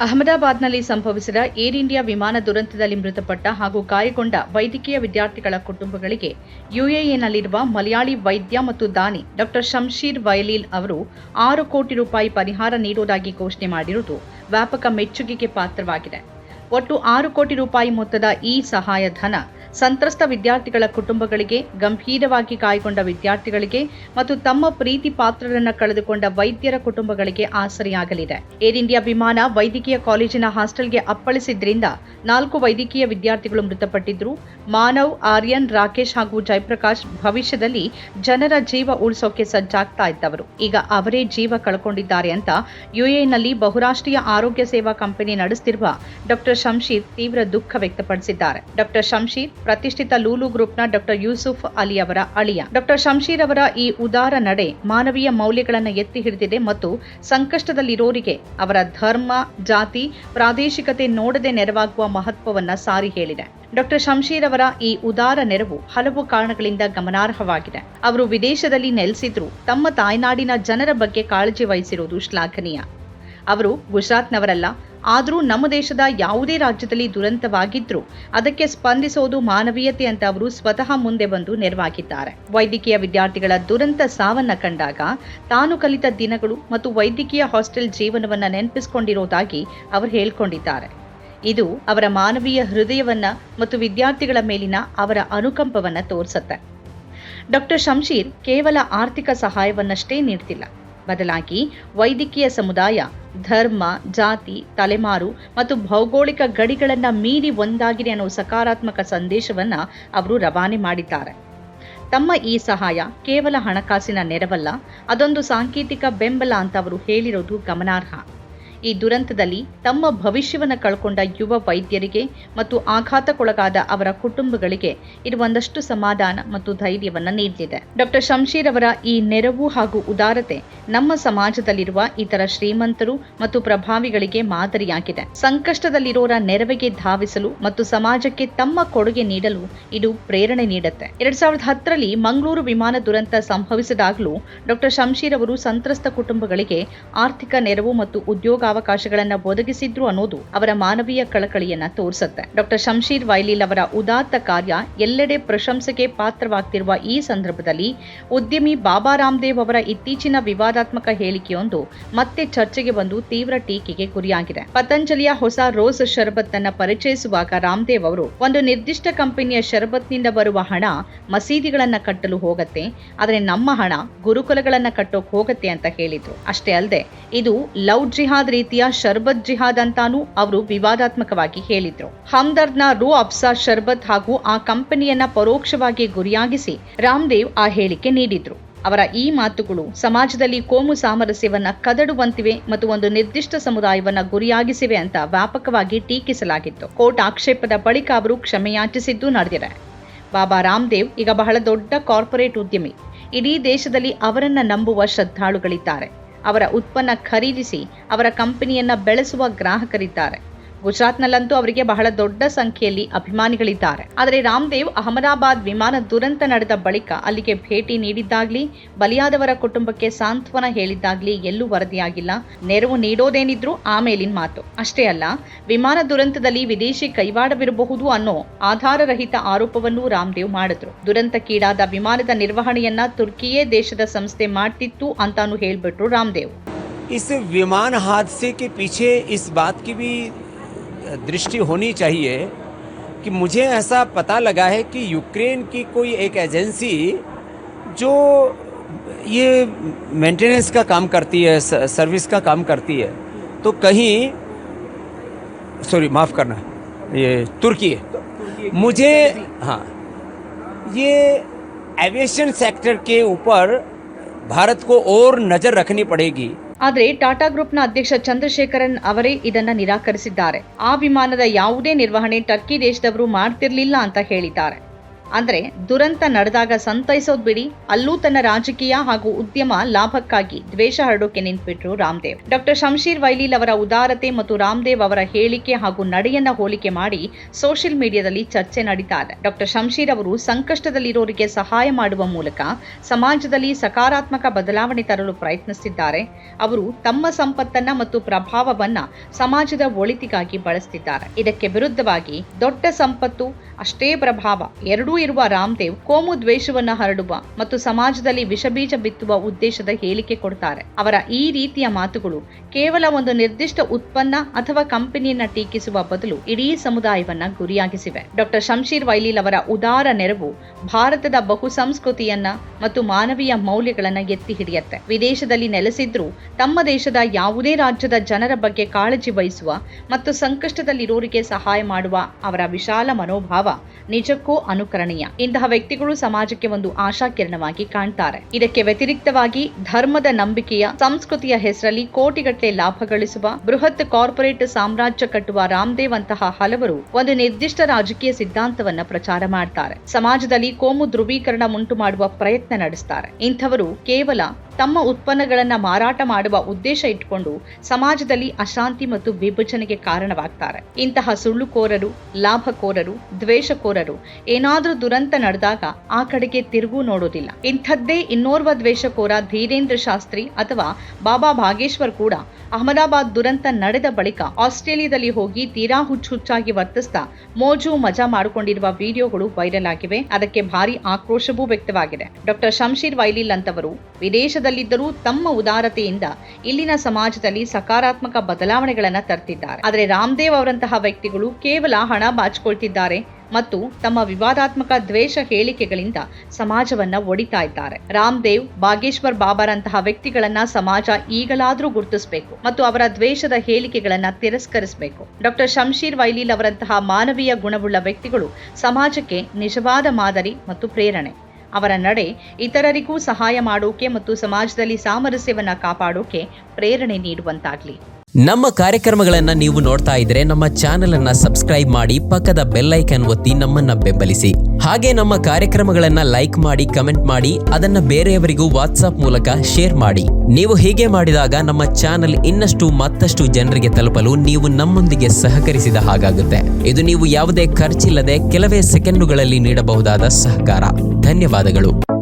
ಅಹಮದಾಬಾದ್ನಲ್ಲಿ ಸಂಭವಿಸಿದ air India ವಿಮಾನ ದುರಂತದಲ್ಲಿ ಮೃತಪಟ್ಟ ಹಾಗೂ ಗಾಯಗೊಂಡ ವೈದ್ಯಕೀಯ ವಿದ್ಯಾರ್ಥಿಗಳ ಕುಟುಂಬಗಳಿಗೆ ಯುಎಇನಲ್ಲಿರುವ ಮಲಯಾಳಿ ವೈದ್ಯ ಮತ್ತು ದಾನಿ ಡಾ ಶಂಶೀರ್ ವಯಲೀಲ್ ಅವರು 6 ಕೋಟಿ ರೂಪಾಯಿ ಪರಿಹಾರ ನೀಡುವುದಾಗಿ ಘೋಷಣೆ ಮಾಡಿರುವುದು ವ್ಯಾಪಕ ಮೆಚ್ಚುಗೆಗೆ ಪಾತ್ರವಾಗಿದೆ. ಒಟ್ಟು 6 ಕೋಟಿ ರೂಪಾಯಿ ಮೊತ್ತದ ಈ ಸಹಾಯಧನ ಸಂತ್ರಸ್ತ ವಿದ್ಯಾರ್ಥಿಗಳ ಕುಟುಂಬಗಳಿಗೆ, ಗಂಭೀರವಾಗಿ ಗಾಯಗೊಂಡ ವಿದ್ಯಾರ್ಥಿಗಳಿಗೆ ಮತ್ತು ತಮ್ಮ ಪ್ರೀತಿ ಪಾತ್ರರನ್ನು ಕಳೆದುಕೊಂಡ ವೈದ್ಯರ ಕುಟುಂಬಗಳಿಗೆ ಆಸರೆಯಾಗಲಿದೆ. ಏರ್ ಇಂಡಿಯಾ ವಿಮಾನ ವೈದ್ಯಕೀಯ ಕಾಲೇಜಿನ ಹಾಸ್ಟೆಲ್ಗೆ ಅಪ್ಪಳಿಸಿದ್ರಿಂದ 4 ವೈದ್ಯಕೀಯ ವಿದ್ಯಾರ್ಥಿಗಳು ಮೃತಪಟ್ಟಿದ್ರು. ಮಾನವ್, ಆರ್ಯನ್, ರಾಕೇಶ್ ಹಾಗೂ ಜಯಪ್ರಕಾಶ್ ಭವಿಷ್ಯದಲ್ಲಿ ಜನರ ಜೀವ ಉಳಿಸೋಕೆ ಸಜ್ಜಾಗ್ತಾ ಇದ್ದವರು. ಈಗ ಅವರೇ ಜೀವ ಕಳ್ಕೊಂಡಿದ್ದಾರೆ ಅಂತ ಯುಎಇನಲ್ಲಿ ಬಹುರಾಷ್ಟ್ರೀಯ ಆರೋಗ್ಯ ಸೇವಾ ಕಂಪನಿ ನಡೆಸುತ್ತಿರುವ ಡಾ ಶಂಶೀರ್ ತೀವ್ರ ದುಃಖ ವ್ಯಕ್ತಪಡಿಸಿದ್ದಾರೆ. ಡಾ ಶಂಶೀರ್ ಪ್ರತಿಷ್ಠಿತ ಲೂಲು ಗ್ರೂಪ್ನ ಡಾ ಯೂಸುಫ್ ಅಲಿ ಅವರ ಅಳಿಯ. ಡಾ ಶಂಶೀರ್ ಅವರ ಈ ಉದಾರ ನಡೆ ಮಾನವೀಯ ಮೌಲ್ಯಗಳನ್ನು ಎತ್ತಿ ಹಿಡಿದಿದೆ ಮತ್ತು ಸಂಕಷ್ಟದಲ್ಲಿರೋರಿಗೆ ಅವರ ಧರ್ಮ, ಜಾತಿ, ಪ್ರಾದೇಶಿಕತೆ ನೋಡದೆ ನೆರವಾಗುವ ಮಹತ್ವವನ್ನ ಸಾರಿ ಹೇಳಿದೆ. ಡಾ ಶಂಶೀರ್ ಅವರ ಈ ಉದಾರ ನೆರವು ಹಲವು ಕಾರಣಗಳಿಂದ ಗಮನಾರ್ಹವಾಗಿದೆ. ಅವರು ವಿದೇಶದಲ್ಲಿ ನೆಲೆಸಿದ್ರು ತಮ್ಮ ತಾಯ್ನಾಡಿನ ಜನರ ಬಗ್ಗೆ ಕಾಳಜಿ ವಹಿಸಿರುವುದು ಶ್ಲಾಘನೀಯ. ಅವರು ಗುಜರಾತ್ನವರಲ್ಲ, ಆದರೂ ನಮ್ಮ ದೇಶದ ಯಾವುದೇ ರಾಜ್ಯದಲ್ಲಿ ದುರಂತವಾಗಿದ್ರೂ ಅದಕ್ಕೆ ಸ್ಪಂದಿಸೋದು ಮಾನವೀಯತೆ ಅಂತ ಅವರು ಸ್ವತಃ ಮುಂದೆ ಬಂದು ನೆರವಾಗಿದ್ದಾರೆ. ವೈದ್ಯಕೀಯ ವಿದ್ಯಾರ್ಥಿಗಳ ದುರಂತ ಸಾವನ್ನ ಕಂಡಾಗ ತಾನು ಕಲಿತ ದಿನಗಳು ಮತ್ತು ವೈದ್ಯಕೀಯ ಹಾಸ್ಟೆಲ್ ಜೀವನವನ್ನ ನೆನಪಿಸಿಕೊಂಡಿರೋದಾಗಿ ಅವರು ಹೇಳ್ಕೊಂಡಿದ್ದಾರೆ. ಇದು ಅವರ ಮಾನವೀಯ ಹೃದಯವನ್ನ ಮತ್ತು ವಿದ್ಯಾರ್ಥಿಗಳ ಮೇಲಿನ ಅವರ ಅನುಕಂಪವನ್ನ ತೋರಿಸುತ್ತೆ. ಡಾ ಶಂಶೀರ್ ಕೇವಲ ಆರ್ಥಿಕ ಸಹಾಯವನ್ನಷ್ಟೇ ನೀಡ್ತಿಲ್ಲ, ಬದಲಾಗಿ ವೈದ್ಯಕೀಯ ಸಮುದಾಯ ಧರ್ಮ, ಜಾತಿ, ತಲೆಮಾರು ಮತ್ತು ಭೌಗೋಳಿಕ ಗಡಿಗಳನ್ನು ಮೀರಿ ಒಂದಾಗಿದೆ ಅನ್ನೋ ಸಕಾರಾತ್ಮಕ ಸಂದೇಶವನ್ನ ಅವರು ರವಾನೆ ಮಾಡಿದ್ದಾರೆ. ತಮ್ಮ ಈ ಸಹಾಯ ಕೇವಲ ಹಣಕಾಸಿನ ನೆರವಲ್ಲ, ಅದೊಂದು ಸಾಂಕೇತಿಕ ಬೆಂಬಲ ಅಂತ ಅವರು ಹೇಳಿರೋದು ಗಮನಾರ್ಹ. ಈ ದುರಂತದಲ್ಲಿ ತಮ್ಮ ಭವಿಷ್ಯವನ್ನು ಕಳ್ಕೊಂಡ ಯುವ ವೈದ್ಯರಿಗೆ ಮತ್ತು ಆಘಾತಕ್ಕೊಳಗಾದ ಅವರ ಕುಟುಂಬಗಳಿಗೆ ಇದು ಒಂದಷ್ಟು ಸಮಾಧಾನ ಮತ್ತು ಧೈರ್ಯವನ್ನು ನೀಡಿದೆ. ಡಾ ಶಂಶೀರ್ ಅವರ ಈ ನೆರವು ಹಾಗೂ ಉದಾರತೆ ನಮ್ಮ ಸಮಾಜದಲ್ಲಿರುವ ಇತರ ಶ್ರೀಮಂತರು ಮತ್ತು ಪ್ರಭಾವಿಗಳಿಗೆ ಮಾದರಿಯಾಗಿದೆ. ಸಂಕಷ್ಟದಲ್ಲಿರೋರ ನೆರವಿಗೆ ಧಾವಿಸಲು ಮತ್ತು ಸಮಾಜಕ್ಕೆ ತಮ್ಮ ಕೊಡುಗೆ ನೀಡಲು ಇದು ಪ್ರೇರಣೆ ನೀಡುತ್ತೆ. 2010ರಲ್ಲಿ ಮಂಗಳೂರು ವಿಮಾನ ದುರಂತ ಸಂಭವಿಸಿದಾಗಲೂ ಡಾ ಶಂಶೀರ್ ಅವರು ಸಂತ್ರಸ್ತ ಕುಟುಂಬಗಳಿಗೆ ಆರ್ಥಿಕ ನೆರವು ಮತ್ತು ಉದ್ಯೋಗಾವಕಾಶಗಳನ್ನು ಒದಗಿಸಿದ್ರು ಅನ್ನೋದು ಅವರ ಮಾನವೀಯ ಕಳಕಳಿಯನ್ನ ತೋರಿಸುತ್ತೆ. ಡಾ ಶಂಶೀರ್ ವಯಲೀಲ್ ಅವರ ಉದಾತ್ತ ಕಾರ್ಯ ಎಲ್ಲೆಡೆ ಪ್ರಶಂಸೆಗೆ ಪಾತ್ರವಾಗ್ತಿರುವ ಈ ಸಂದರ್ಭದಲ್ಲಿ ಉದ್ಯಮಿ ಬಾಬಾ ರಾಮದೇವ್ ಅವರ ಇತ್ತೀಚಿನ ವಿವಾದಾತ್ಮಕ ಹೇಳಿಕೆಯೊಂದು ಮತ್ತೆ ಚರ್ಚೆಗೆ ಬಂದು ತೀವ್ರ ಟೀಕೆಗೆ ಗುರಿಯಾಗಿದೆ. ಪತಂಜಲಿಯ ಹೊಸ ರೋಸ್ ಶರ್ಬತ್ ಅನ್ನ ಪರಿಚಯಿಸುವಾಗ ರಾಮದೇವ್ ಅವರು ಒಂದು ನಿರ್ದಿಷ್ಟ ಕಂಪನಿಯ ಶರ್ಬತ್ನಿಂದ ಬರುವ ಹಣ ಮಸೀದಿಗಳನ್ನ ಕಟ್ಟಲು ಹೋಗತ್ತೆ, ಆದರೆ ನಮ್ಮ ಹಣ ಗುರುಕುಲಗಳನ್ನ ಕಟ್ಟೋಕ್ ಹೋಗತ್ತೆ ಅಂತ ಹೇಳಿದ್ರು. ಅಷ್ಟೇ ಅಲ್ಲದೆ ಇದು ಲವ್ ಜಿಹಾದ್ ರೀತಿಯ ಶರ್ಬತ್ ಜಿಹಾದ್ ಅಂತಾನೂ ಅವರು ವಿವಾದಾತ್ಮಕವಾಗಿ ಹೇಳಿದ್ರು. ಹಮ್ದರ್ದ್ನ ರೂ ಅಫ್ಸಾ ಶರ್ಬತ್ ಹಾಗೂ ಆ ಕಂಪನಿಯನ್ನ ಪರೋಕ್ಷವಾಗಿ ಗುರಿಯಾಗಿಸಿ ರಾಮದೇವ್ ಆ ಹೇಳಿಕೆ ನೀಡಿದ್ರು. ಅವರ ಈ ಮಾತುಗಳು ಸಮಾಜದಲ್ಲಿ ಕೋಮು ಸಾಮರಸ್ಯವನ್ನ ಕದಡುವಂತಿವೆ ಮತ್ತು ಒಂದು ನಿರ್ದಿಷ್ಟ ಸಮುದಾಯವನ್ನ ಗುರಿಯಾಗಿಸಿವೆ ಅಂತ ವ್ಯಾಪಕವಾಗಿ ಟೀಕಿಸಲಾಗಿತ್ತು. ಕೋರ್ಟ್ ಆಕ್ಷೇಪದ ಬಳಿಕ ಅವರು ಕ್ಷಮೆಯಾಚಿಸಿದ್ದು ನಡೆದಿದೆ. ಬಾಬಾ ರಾಮದೇವ್ ಈಗ ಬಹಳ ದೊಡ್ಡ ಕಾರ್ಪೊರೇಟ್ ಉದ್ಯಮಿ. ಇಡೀ ದೇಶದಲ್ಲಿ ಅವರನ್ನ ನಂಬುವ ಶ್ರದ್ಧಾಳುಗಳಿದ್ದಾರೆ. ಅವರ ಉತ್ಪನ್ನ ಖರೀದಿಸಿ ಅವರ ಕಂಪನಿಯನ್ನ ಬೆಳೆಸುವ ಗ್ರಾಹಕರಿದ್ದಾರೆ. ಗುಜರಾತ್ನಲ್ಲಂತೂ ಅವರಿಗೆ ಬಹಳ ದೊಡ್ಡ ಸಂಖ್ಯೆಯಲ್ಲಿ ಅಭಿಮಾನಿಗಳಿದ್ದಾರೆ. ಆದರೆ ರಾಮದೇವ್ ಅಹಮದಾಬಾದ್ ವಿಮಾನ ದುರಂತ ನಡೆದ ಬಳಿಕ ಅಲ್ಲಿಗೆ ಭೇಟಿ ನೀಡಿದ್ದಾಗ್ಲಿ, ಬಲಿಯಾದವರ ಕುಟುಂಬಕ್ಕೆ ಸಾಂತ್ವನ ಹೇಳಿದ್ದಾಗ್ಲಿ ಎಲ್ಲೂ ವರದಿಯಾಗಿಲ್ಲ. ನೆರವು ನೀಡೋದೇನಿದ್ರು ಆಮೇಲಿನ ಮಾತು. ಅಷ್ಟೇ ಅಲ್ಲ, ವಿಮಾನ ದುರಂತದಲ್ಲಿ ವಿದೇಶಿ ಕೈವಾಡವಿರಬಹುದು ಅನ್ನೋ ಆಧಾರರಹಿತ ಆರೋಪವನ್ನು ರಾಮದೇವ್ ಮಾಡಿದ್ರು. ದುರಂತಕ್ಕೀಡಾದ ವಿಮಾನದ ನಿರ್ವಹಣೆಯನ್ನ ತುರ್ಕಿಯೇ ದೇಶದ ಸಂಸ್ಥೆ ಮಾಡ್ತಿತ್ತು ಅಂತಾನು ಹೇಳ್ಬಿಟ್ರು ರಾಮದೇವ್. इस विमान हादसे के पीछे इस बात की भी दृष्टि होनी चाहिए कि मुझे ऐसा पता लगा है कि यूक्रेन की कोई एक एजेंसी जो ये मेंटेनेंस का काम करती है, सर्विस का काम करती है, तो कहीं माफ़ करना, ये तुर्की है, मुझे हाँ, ये एविएशन सेक्टर के ऊपर भारत को और नज़र रखनी पड़ेगी. ಆದರೆ ಟಾಟಾ ಗ್ರೂಪ್ನ ಅಧ್ಯಕ್ಷ ಚಂದ್ರಶೇಖರನ್ ಅವರೇ ಇದನ್ನ ನಿರಾಕರಿಸಿದ್ದಾರೆ. ಆ ವಿಮಾನದ ಯಾವುದೇ ನಿರ್ವಹಣೆ ಟರ್ಕಿ ದೇಶದವರು ಮಾಡ್ತಿರ್ಲಿಲ್ಲ ಅಂತ ಹೇಳಿದ್ದಾರೆ. ಅಂದ್ರೆ ದುರಂತ ನಡೆದಾಗ ಸಂತೈಸೋದ್ ಬಿಡಿ, ಅಲ್ಲೂ ತನ್ನ ರಾಜಕೀಯ ಹಾಗೂ ಉದ್ಯಮ ಲಾಭಕ್ಕಾಗಿ ದ್ವೇಷ ಹರಡೋಕೆ ನಿಂತ್ಬಿಟ್ರು ರಾಮದೇವ್. ಡಾಕ್ಟರ್ ಶಂಶೀರ್ ವೈಲಿಲ್ ಅವರ ಉದಾರತೆ ಮತ್ತು ರಾಮದೇವ್ ಅವರ ಹೇಳಿಕೆ ಹಾಗೂ ನಡೆಯನ್ನ ಹೋಲಿಕೆ ಮಾಡಿ ಸೋಷಿಯಲ್ ಮೀಡಿಯಾದಲ್ಲಿ ಚರ್ಚೆ ನಡೀತಾ ಇದೆ. ಡಾಕ್ಟರ್ ಶಂಶೀರ್ ಅವರು ಸಂಕಷ್ಟದಲ್ಲಿರೋರಿಗೆ ಸಹಾಯ ಮಾಡುವ ಮೂಲಕ ಸಮಾಜದಲ್ಲಿ ಸಕಾರಾತ್ಮಕ ಬದಲಾವಣೆ ತರಲು ಪ್ರಯತ್ನಿಸಿದ್ದಾರೆ. ಅವರು ತಮ್ಮ ಸಂಪತ್ತನ್ನ ಮತ್ತು ಪ್ರಭಾವವನ್ನ ಸಮಾಜದ ಒಳಿತಿಗಾಗಿ ಬಳಸುತ್ತಿದ್ದಾರೆ. ಇದಕ್ಕೆ ವಿರುದ್ಧವಾಗಿ ದೊಡ್ಡ ಸಂಪತ್ತು ಅಷ್ಟೇ ಪ್ರಭಾವ ಎರಡೂ ಇರುವ ರಾಮದೇವ್ ಕೋಮು ದ್ವೇಷವನ್ನ ಹರಡುವ ಮತ್ತು ಸಮಾಜದಲ್ಲಿ ವಿಷಬೀಜ ಬಿತ್ತುವ ಉದ್ದೇಶದ ಹೇಳಿಕೆ ಕೊಡ್ತಾರೆ. ಅವರ ಈ ರೀತಿಯ ಮಾತುಗಳು ಕೇವಲ ಒಂದು ನಿರ್ದಿಷ್ಟ ಉತ್ಪನ್ನ ಅಥವಾ ಕಂಪನಿಯನ್ನ ಟೀಕಿಸುವ ಬದಲು ಇಡೀ ಸಮುದಾಯವನ್ನ ಗುರಿಯಾಗಿಸಿವೆ. ಡಾಕ್ಟರ್ ಶಂಶೀರ್ ವೈಲಿಲ್ ಅವರ ಉದಾರ ನೆರವು ಭಾರತದ ಬಹುಸಂಸ್ಕೃತಿಯನ್ನ ಮತ್ತು ಮಾನವೀಯ ಮೌಲ್ಯಗಳನ್ನ ಎತ್ತಿ ಹಿಡಿಯುತ್ತೆ. ವಿದೇಶದಲ್ಲಿ ನೆಲೆಸಿದ್ರೂ ತಮ್ಮ ದೇಶದ ಯಾವುದೇ ರಾಜ್ಯದ ಜನರ ಬಗ್ಗೆ ಕಾಳಜಿ ವಹಿಸುವ ಮತ್ತು ಸಂಕಷ್ಟದಲ್ಲಿರೋರಿಗೆ ಸಹಾಯ ಮಾಡುವ ಅವರ ವಿಶಾಲ ಮನೋಭಾವ ನಿಜಕ್ಕೂ ಅನುಕರಣೀಯ. ಇಂತಹ ವ್ಯಕ್ತಿಗಳು ಸಮಾಜಕ್ಕೆ ಒಂದು ಆಶಾಕಿರಣವಾಗಿ ಕಾಣ್ತಾರೆ. ಇದಕ್ಕೆ ವ್ಯತಿರಿಕ್ತವಾಗಿ ಧರ್ಮದ ನಂಬಿಕೆಯ ಸಂಸ್ಕೃತಿಯ ಹೆಸರಲ್ಲಿ ಕೋಟಿಗಟ್ಟಲೆ ಲಾಭ ಗಳಿಸುವ ಬೃಹತ್ ಕಾರ್ಪೊರೇಟ್ ಸಾಮ್ರಾಜ್ಯ ಕಟ್ಟುವ ರಾಮದೇವ್ ಅಂತಹ ಹಲವರು ಒಂದು ನಿರ್ದಿಷ್ಟ ರಾಜಕೀಯ ಸಿದ್ಧಾಂತವನ್ನ ಪ್ರಚಾರ ಮಾಡ್ತಾರೆ. ಸಮಾಜದಲ್ಲಿ ಕೋಮು ಧ್ರುವೀಕರಣ ಉಂಟು ಮಾಡುವ ಪ್ರಯತ್ನ ನಡೆಸ್ತಾರೆ. ಇಂಥವರು ಕೇವಲ ತಮ್ಮ ಉತ್ಪನ್ನಗಳನ್ನ ಮಾರಾಟ ಮಾಡುವ ಉದ್ದೇಶ ಇಟ್ಕೊಂಡು ಸಮಾಜದಲ್ಲಿ ಅಶಾಂತಿ ಮತ್ತು ವಿಭಜನೆಗೆ ಕಾರಣವಾಗ್ತಾರೆ. ಇಂತಹ ಸುಳ್ಳುಕೋರರು, ಲಾಭಕೋರರು, ದ್ವೇಷಕೋರರು ಏನಾದ್ರೂ ದುರಂತ ನಡೆದಾಗ ಆ ಕಡೆಗೆ ತಿರುವು ನೋಡೋದಿಲ್ಲ. ಇಂಥದ್ದೇ ಇನ್ನೋರ್ವ ದ್ವೇಷಕೋರ ಧೀರೇಂದ್ರ ಶಾಸ್ತ್ರಿ ಅಥವಾ ಬಾಬಾ ಭಾಗೇಶ್ವರ್ ಕೂಡ ಅಹಮದಾಬಾದ್ ದುರಂತ ನಡೆದ ಬಳಿಕ ಆಸ್ಟ್ರೇಲಿಯಾದಲ್ಲಿ ಹೋಗಿ ತೀರಾ ಹುಚ್ಚಾಗಿ ವರ್ತಿಸ್ತಾ ಮೋಜು ಮಜಾ ಮಾಡಿಕೊಂಡಿರುವ ವಿಡಿಯೋಗಳು ವೈರಲ್ ಆಗಿವೆ. ಅದಕ್ಕೆ ಭಾರಿ ಆಕ್ರೋಶವೂ ವ್ಯಕ್ತವಾಗಿದೆ. ಡಾಕ್ಟರ್ ಶಂಶೀರ್ ವೈಲಿಲ್ ಅಂತವರು ವಿದೇಶದಲ್ಲಿದ್ದರೂ ತಮ್ಮ ಉದಾರತೆಯಿಂದ ಇಲ್ಲಿನ ಸಮಾಜದಲ್ಲಿ ಸಕಾರಾತ್ಮಕ ಬದಲಾವಣೆಗಳನ್ನ ತರ್ತಿದ್ದಾರೆ. ಆದರೆ ರಾಮದೇವ್ ಅವರಂತಹ ವ್ಯಕ್ತಿಗಳು ಕೇವಲ ಹಣ ಬಾಚಿಕೊಳ್ತಿದ್ದಾರೆ ಮತ್ತು ತಮ್ಮ ವಿವಾದಾತ್ಮಕ ದ್ವೇಷ ಹೇಳಿಕೆಗಳಿಂದ ಸಮಾಜವನ್ನ ಒಡಿತಾ ಇದ್ದಾರೆ. ರಾಮದೇವ್, ಭಾಗೇಶ್ವರ್ ಬಾಬಾರಂತಹ ವ್ಯಕ್ತಿಗಳನ್ನ ಸಮಾಜ ಈಗಲಾದ್ರೂ ಗುರುತಿಸಬೇಕು ಮತ್ತು ಅವರ ದ್ವೇಷದ ಹೇಳಿಕೆಗಳನ್ನ ತಿರಸ್ಕರಿಸಬೇಕು. ಡಾಕ್ಟರ್ ಶಂಶೀರ್ ವೈಲಿಲ್ ಅವರಂತಹ ಮಾನವೀಯ ಗುಣವುಳ್ಳ ವ್ಯಕ್ತಿಗಳು ಸಮಾಜಕ್ಕೆ ನಿಜವಾದ ಮಾದರಿ ಮತ್ತು ಪ್ರೇರಣೆ. ಅವರ ನಡೆ ಇತರರಿಗೂ ಸಹಾಯ ಮಾಡೋಕೆ ಮತ್ತು ಸಮಾಜದಲ್ಲಿ ಸಾಮರಸ್ಯವನ್ನ ಕಾಪಾಡೋಕೆ ಪ್ರೇರಣೆ ನೀಡುವಂತಾಗ್ಲಿ. ನಮ್ಮ ಕಾರ್ಯಕ್ರಮಗಳನ್ನು ನೀವು ನೋಡ್ತಾ ಇದ್ರೆ ನಮ್ಮ ಚಾನೆಲ್ ಅನ್ನ ಸಬ್ಸ್ಕ್ರೈಬ್ ಮಾಡಿ, ಪಕ್ಕದ ಬೆಲ್ ಐಕಾನ್ ಒತ್ತಿ ನಮ್ಮನ್ನ ಬೆಂಬಲಿಸಿ. ಹಾಗೆ ನಮ್ಮ ಕಾರ್ಯಕ್ರಮಗಳನ್ನ ಲೈಕ್ ಮಾಡಿ, ಕಮೆಂಟ್ ಮಾಡಿ, ಅದನ್ನ ಬೇರೆಯವರಿಗೂ ವಾಟ್ಸ್ಆಪ್ ಮೂಲಕ ಶೇರ್ ಮಾಡಿ. ನೀವು ಹೀಗೆ ಮಾಡಿದಾಗ ನಮ್ಮ ಚಾನೆಲ್ ಮತ್ತಷ್ಟು ಜನರಿಗೆ ತಲುಪಲು ನೀವು ನಮ್ಮೊಂದಿಗೆ ಸಹಕರಿಸಿದ ಹಾಗಾಗುತ್ತೆ. ಇದು ನೀವು ಯಾವುದೇ ಖರ್ಚಿಲ್ಲದೆ ಕೆಲವೇ ಸೆಕೆಂಡುಗಳಲ್ಲಿ ನೀಡಬಹುದಾದ ಸಹಕಾರ. ಧನ್ಯವಾದಗಳು.